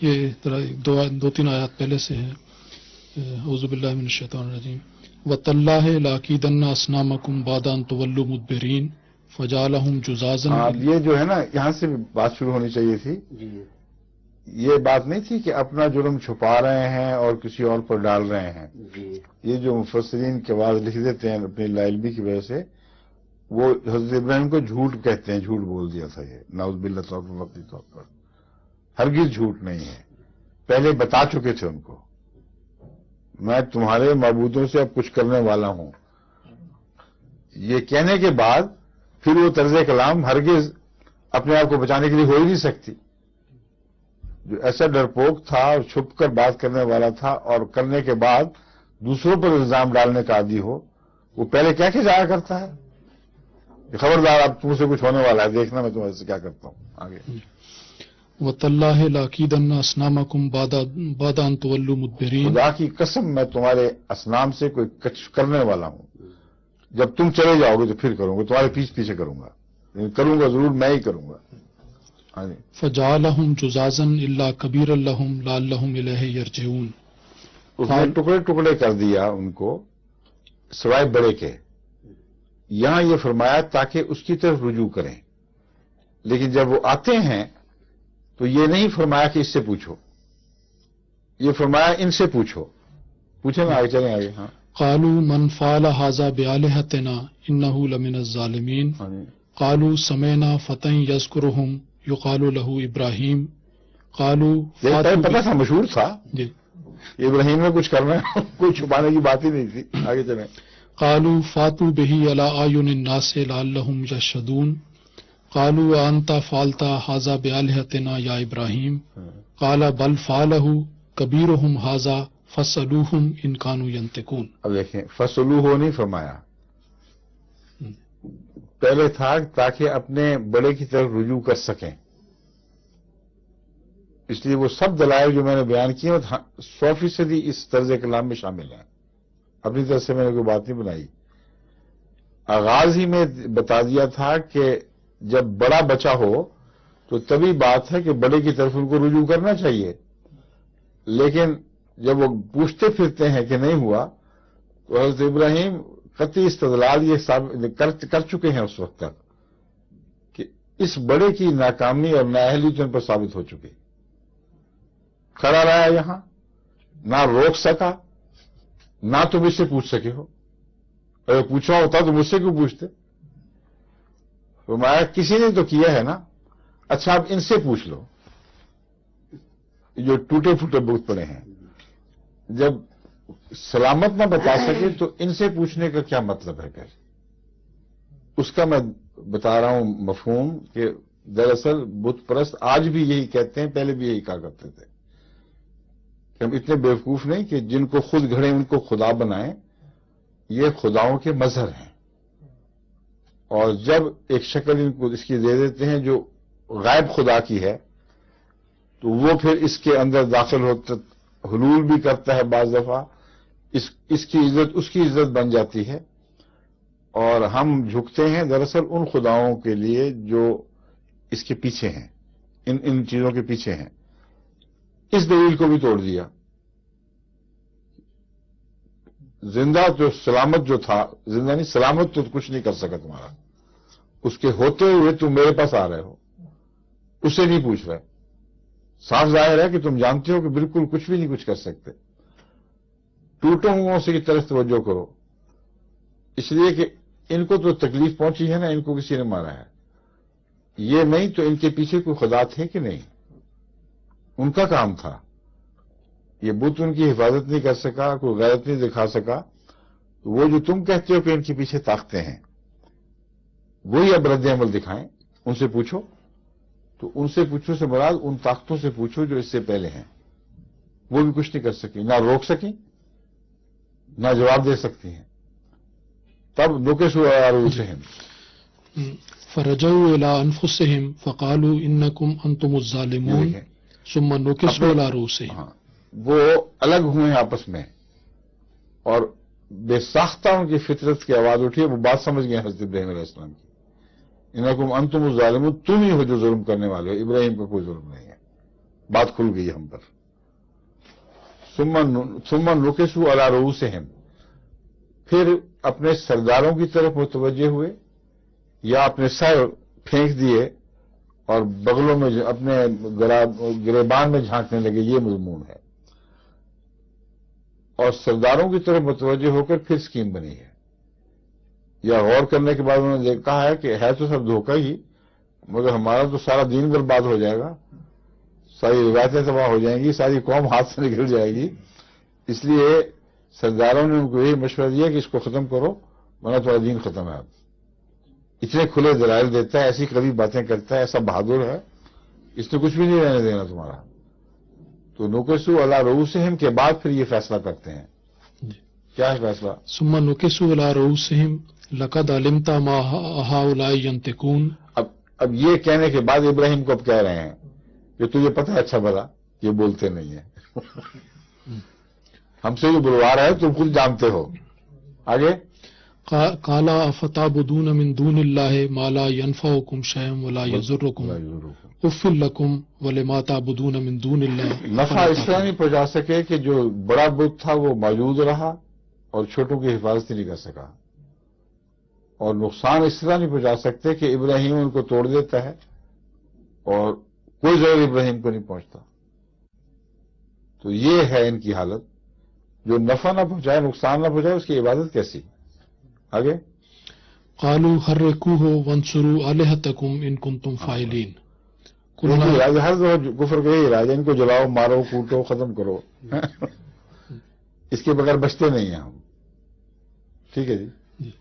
یہ دو تین آیات پہلے سے ہے. اعوذ باللہ من الشیطان الرجیم. وَتَاللَّهِ لَأَكِيدَنَّ أَصْنَامَكُمْ بَعْدَ أَن تُوَلُّوا مُدْبِرِينَ فَجَعَلَهُم جُذَاذًا. یہ جو ہے نا یہاں سے بات شروع ہونی چاہیے تھی. یہ بات نہیں تھی کہ اپنا جرم چھپا رہے ہیں اور کسی اور پر ڈال رہے ہیں. یہ جو مفسرین کے بعد لکھ دیتے ہیں اپنی لا علمی کی وجہ سے، وہ حضرت ابراہیم کو جھوٹ کہتے ہیں، جھوٹ بول دیا تھا. یہ نعوذ باللہ وقتی طور پر ہرگز جھوٹ نہیں ہے. پہلے بتا چکے تھے ان کو، میں تمہارے معبودوں سے اب کچھ کرنے والا ہوں. یہ کہنے کے بعد پھر وہ طرز کلام ہرگز اپنے آپ کو بچانے کے لیے ہو ہی نہیں سکتی. جو ایسا ڈرپوک تھا اور چھپ کر بات کرنے والا تھا اور کرنے کے بعد دوسروں پر الزام ڈالنے کا عادی ہو، وہ پہلے کیا جایا کرتا ہے کہ خبردار اب تم سے کچھ ہونے والا ہے، دیکھنا میں تمہارے سے کیا کرتا ہوں. آگے وَتَاللَّهِ لَأَكِيدَنَّ أَصْنَامَكُمْ بَعْدَ أَن تُوَلُّوا مُدْبِرِينَ. خدا کی قسم میں تمہارے اصنام سے کوئی کچھ کرنے والا ہوں. جب تم چلے جاؤ گے تو پھر کروں گا، تمہارے پیچھے کروں گا، کروں گا ضرور، میں ہی کروں گا. فَجَعَلَهُم جُذَاذًا إِلَّا كَبِيرًا لَّهُمْ لَعَلَّهُمْ إِلَيْهِ يَرْجِعُونَ. اس نے ٹکڑے ٹکڑے کر دیا ان کو سوائے بڑے کے. یہاں یہ فرمایا تاکہ اس کی طرف رجوع کریں، لیکن جب وہ آتے ہیں تو یہ نہیں فرمایا کہ اس سے پوچھو، یہ فرمایا ان سے پوچھو. پوچھیں نا، آگے چلیں آگے. ہاں. قالوا من فعل هذا بآلهتنا إنه لمن الظالمين. قالوا سمعنا فتى يذكرهم يقال له إبراهيم. قالوا پتہ تھا، مشہور تھا جی، ابراہیم نے کچھ کرنا ہے، کوئی چھپانے کی بات ہی نہیں تھی. آگے چلیں. قالوا فاتوا به على أعين الناس لعلهم يشهدون. قالوا أنت فعلت هذا بآلهتنا يا إبراهيم. قال بل فعله كبيرهم هذا فاسألوهم إن كانوا ينطقون. اب دیکھیں، فاسألوه نہیں فرمایا، پہلے تھا تاکہ اپنے بڑے کی طرف رجوع کر سکیں. اس لیے وہ سب دلائل جو میں نے بیان کیے 100% اس طرز کلام میں شامل ہیں. اپنی طرف سے میں نے کوئی بات نہیں بنائی. آغاز ہی میں بتا دیا تھا کہ جب بڑا بچہ ہو تو تبھی بات ہے کہ بڑے کی طرف ان کو رجوع کرنا چاہیے. لیکن جب وہ پوچھتے پھرتے ہیں کہ نہیں ہوا تو حضرت ابراہیم قطعی استدلال یہ کر چکے ہیں اس وقت تک کہ اس بڑے کی ناکامی اور نااہلیت ان پر ثابت ہو چکی. کھڑا رہا یہاں، نہ روک سکا، نہ تم اس سے پوچھ سکے ہو. اگر پوچھا ہوتا تو مجھ سے کیوں پوچھتے؟ فرمایا کسی نے تو کیا ہے نا، اچھا اب ان سے پوچھ لو جو ٹوٹے پھوٹے بت پڑے ہیں. جب سلامت نہ بتا سکے تو ان سے پوچھنے کا کیا مطلب ہے؟ پھر اس کا میں بتا رہا ہوں مفہوم کہ دراصل بت پرست آج بھی یہی کہتے ہیں، پہلے بھی یہی کہا کرتے تھے کہ ہم اتنے بیوقوف نہیں کہ جن کو خود گھڑیں ان کو خدا بنائیں. یہ خداؤں کے مظہر ہیں، اور جب ایک شکل ان کو اس کی دے دیتے ہیں جو غائب خدا کی ہے تو وہ پھر اس کے اندر داخل ہوتا، حلول بھی کرتا ہے. بعض دفعہ اس کی عزت اس کی عزت بن جاتی ہے، اور ہم جھکتے ہیں دراصل ان خداؤں کے لیے جو اس کے پیچھے ہیں، ان چیزوں کے پیچھے ہیں. اس دلیل کو بھی توڑ دیا. زندہ جو سلامت جو تھا، زندہ نہیں سلامت تو کچھ نہیں کر سکا تمہارا. اس کے ہوتے ہوئے تم میرے پاس آ رہے ہو، اس سے نہیں پوچھ رہے. صاف ظاہر ہے کہ تم جانتے ہو کہ بالکل کچھ بھی نہیں کچھ کر سکتے. ٹوٹوں ہوں سے کی طرف توجہ کرو، اس لیے کہ ان کو تو تکلیف پہنچی ہے نا، ان کو کسی نے مارا ہے. یہ نہیں تو ان کے پیچھے کوئی خدا تھے کہ نہیں؟ ان کا کام تھا. یہ بت ان کی حفاظت نہیں کر سکا، کوئی غیرت نہیں دکھا سکا. وہ جو تم کہتے ہو کہ ان کے پیچھے طاقتیں ہیں، وہی اب رد عمل دکھائیں. ان سے پوچھو. تو ان سے پوچھو سے مراد ان طاقتوں سے پوچھو جو اس سے پہلے ہیں. وہ بھی کچھ نہیں کر سکی، نہ روک سکی، نہ جواب دے سکتی ہیں. تب نکسوا علی رؤوسہم فرجعوا الى انفسهم فقالوا انکم انتم الظالمون ثم نکسوا علی رؤوسہم. وہ الگ ہوئے ہیں آپس میں، اور بے ساختہ ان کی فطرت کی آواز اٹھی ہے. وہ بات سمجھ گئے حضرت ابراہیم علیہ السلام کی. انکم انتم الظالمون، تم ہی ہو جو ظلم کرنے والے ہو، ابراہیم کا کوئی ظلم نہیں ہے. بات کھل گئی ہم پر. ثم نکسوا علی رؤوسہم، پھر اپنے سرداروں کی طرف متوجہ ہوئے یا اپنے سر پھینک دیے اور بغلوں میں اپنے گریبان میں جھانکنے لگے، یہ مضمون ہے. اور سرداروں کی طرف متوجہ ہو کر پھر اسکیم بنی ہے. یا غور کرنے کے بعد انہوں نے کہا ہے کہ ہے تو سب دھوکہ ہی، مگر ہمارا تو سارا دین برباد ہو جائے گا، ساری روایتیں تباہ ہو جائیں گی، ساری قوم ہاتھ سے نکل جائے گی. اس لیے سرداروں نے ان کو یہی مشورہ دیا کہ اس کو ختم کرو ورنہ تمہارا دین ختم ہے. اب اتنے کھلے دلائل دیتا ہے، ایسی کبھی باتیں کرتا ہے، ایسا بہادر ہے، اس نے کچھ بھی نہیں رہنے دینا تمہارا. تو نکسوا علی رؤوسہم کے بعد پھر یہ فیصلہ کرتے ہیں. کیا ہے فیصلہ؟ ثم نکسوا علی رؤوسہم لقد علمت ما ہؤلاء ینطقون. اب یہ کہنے کے بعد ابراہیم کو اب کہہ رہے ہیں کہ تجھے پتہ ہے اچھا بھلا یہ بولتے نہیں ہیں، ہم سے جو بلوا رہا ہے تم خود جانتے ہو. آگے قال افتعبدون من دون اللہ ما لا ينفعکم شیئا ولا یضرکم اف لکم ولما تعبدون من دون اللہ. نفع اس طرح نہیں پہنچا سکے کہ جو بڑا بت تھا وہ موجود رہا اور چھوٹوں کی حفاظت نہیں کر سکا، اور نقصان اس طرح نہیں پہنچا سکتے کہ ابراہیم ان کو توڑ دیتا ہے اور کوئی ضرر ابراہیم کو نہیں پہنچتا. تو یہ ہے ان کی حالت، جو نفع نہ پہنچائے نقصان نہ پہنچائے اس کی عبادت کیسی. آگے قالوا حرقوه وانصروا آلهتكم ان کنتم فاعلین. ہر کفر کا یہی راج ہے، ان کو جلاؤ، مارو، کوٹو، ختم کرو، اس کے بغیر بچتے نہیں ہیں ہم. ٹھیک ہے جی.